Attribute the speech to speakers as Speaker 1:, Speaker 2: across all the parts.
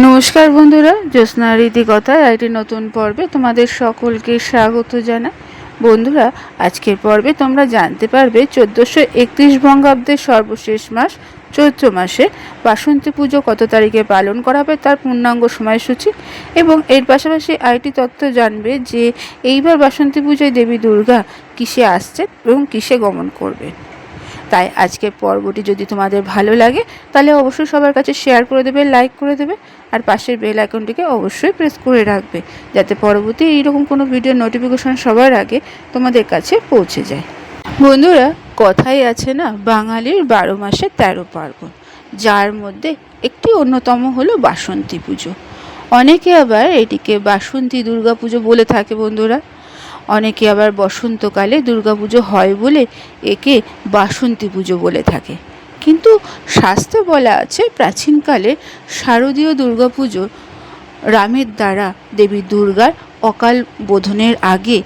Speaker 1: নমস্কার বন্ধুরা, জ্যোৎস্না রীতিকথায় একটি নতুন পর্বে তোমাদের সকলকে স্বাগত জানাই। বন্ধুরা, আজকের পর্বে তোমরা জানতে পারবে 1431 বঙ্গাব্দের সর্বশেষ মাস চৈত্র মাসে বাসন্তী পুজো কত তারিখে পালন করা হবে তার পূর্ণাঙ্গ সময়সূচি, এবং এর পাশাপাশি আরেকটি তথ্য জানবে যে এইবার বাসন্তী পুজোয় দেবী দুর্গা কিসে আসছেন এবং কিসে গমন করবে। তাই আজকের পর্বটি যদি তোমাদের ভালো লাগে তাহলে অবশ্যই সবার কাছে শেয়ার করে দেবে, লাইক করে দেবে, আর পাশের বেল আইকনটিকে অবশ্যই প্রেস করে রাখবে যাতে পরবর্তী এইরকম কোনো ভিডিও নোটিফিকেশন সবার আগে তোমাদের কাছে পৌঁছে যায়। বন্ধুরা, কথাই আছে না, বাঙালির 12 মাসে 13 পার্বণ, যার মধ্যে একটি অন্যতম হলো বাসন্তী পুজো। অনেকে আবার এটিকে বাসন্তী দুর্গা পুজো বলে থাকে বন্ধুরা। অনেকে আবার বসন্তকালে দুর্গাপুজো হয় বলে একে বাসন্তী পুজো বলে থাকে। কিন্তু শাস্ত্রে বলা আছে প্রাচীনকালে শারদীয় দুর্গাপুজো রামের দ্বারা দেবী দুর্গার অকাল বোধনের আগে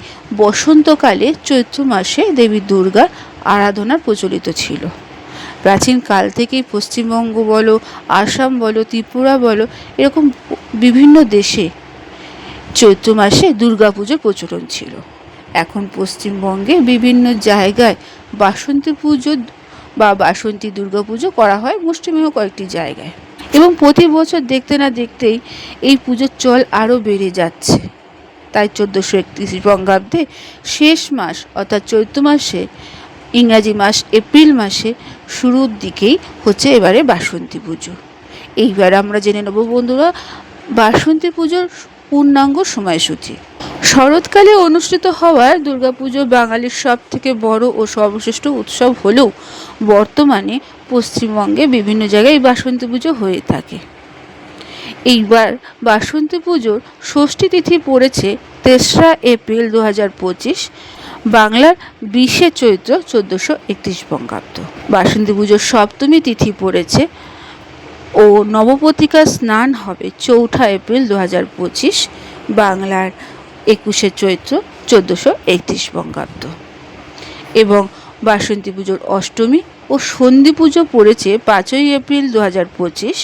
Speaker 1: বসন্তকালে চৈত্র মাসে দেবী দুর্গার আরাধনা প্রচলিত ছিল। প্রাচীনকাল থেকেই পশ্চিমবঙ্গ বলো, আসাম বলো, ত্রিপুরা বলো, এরকম বিভিন্ন দেশে চৈত্র মাসে দুর্গাপুজোর প্রচলন ছিল। এখন পশ্চিমবঙ্গে বিভিন্ন জায়গায় বাসন্তী পুজো বা বাসন্তী দুর্গাপুজো করা হয় মুষ্টিমেয় কয়েকটি জায়গায়, এবং প্রতি বছর দেখতে না দেখতেই এই পুজোর চল আরও বেড়ে যাচ্ছে। তাই 1431 বঙ্গাব্দে শেষ মাস অর্থাৎ চৈত্র মাসে, ইংরাজি মাস এপ্রিল মাসে শুরুর দিকেই হচ্ছে এবারে বাসন্তী পুজো। এইবার আমরা জেনে নেব বন্ধুরা বাসন্তী পুজোর পূর্ণাঙ্গ সময়সূচি। শরৎকালে অনুষ্ঠিত হওয়ার দুর্গাপুজো বাঙালির সব থেকে বড় ও সর্বশ্রেষ্ঠ উৎসব হলেও বর্তমানে পশ্চিমবঙ্গে বিভিন্ন জায়গায় বাসন্তী পুজো হয়ে থাকে। এইবার বাসন্তী পুজোর ষষ্ঠী তিথি পড়েছে 3রা এপ্রিল 2025, বাংলার 20শে চৈত্র 1431 বঙ্গাব্দ। বাসন্তী পুজোর সপ্তমী তিথি পড়েছে ও নবপত্রিকা স্নান হবে 4ঠা এপ্রিল 2025, বাংলার 21শে চৈত্র 1431 বঙ্গাব্দ। এবং বাসন্তী পুজোর অষ্টমী ও সন্ধি পুজো পড়েছে 5ই এপ্রিল 2025,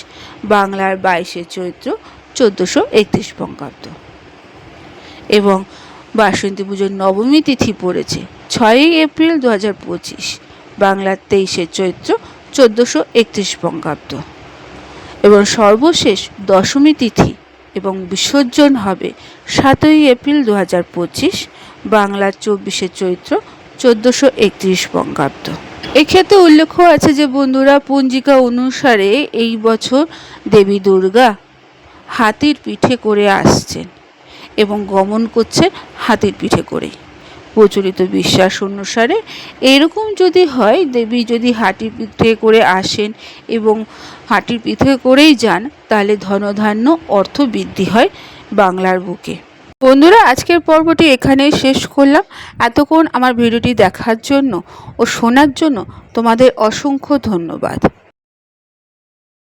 Speaker 1: বাংলার 22শে চৈত্র 1431 বঙ্গাব্দ। এবং বাসন্তী পুজোর নবমী তিথি পড়েছে 6ই এপ্রিল 2025, বাংলার 23শে চৈত্র 1431 বঙ্গাব্দ। এবং সর্বশেষ দশমী তিথি এবং বিসর্জন হবে 7ই এপ্রিল 2025, বাংলার 24শে চৈত্র 1431 বঙ্গাব্দ। এক্ষেত্রে উল্লেখ আছে যে বন্ধুরা পঞ্জিকা অনুসারে এই বছর দেবী দুর্গা হাতির পিঠে করে আসছেন এবং গমন করছেন হাতির পিঠে করেই। প্রচলিত বিশ্বাস অনুসারে এরকম যদি হয়, দেবী যদি হাতির পিঠে করে আসেন এবং হাতির পিঠে করেই যান, তাহলে ধনধান্য অর্থ বৃদ্ধি হয় বাংলার বুকে। বন্ধুরা, আজকের পর্বটি এখানেই শেষ করলাম। এতক্ষণ আমার ভিডিওটি দেখার জন্য ও শোনার জন্য তোমাদের অসংখ্য ধন্যবাদ।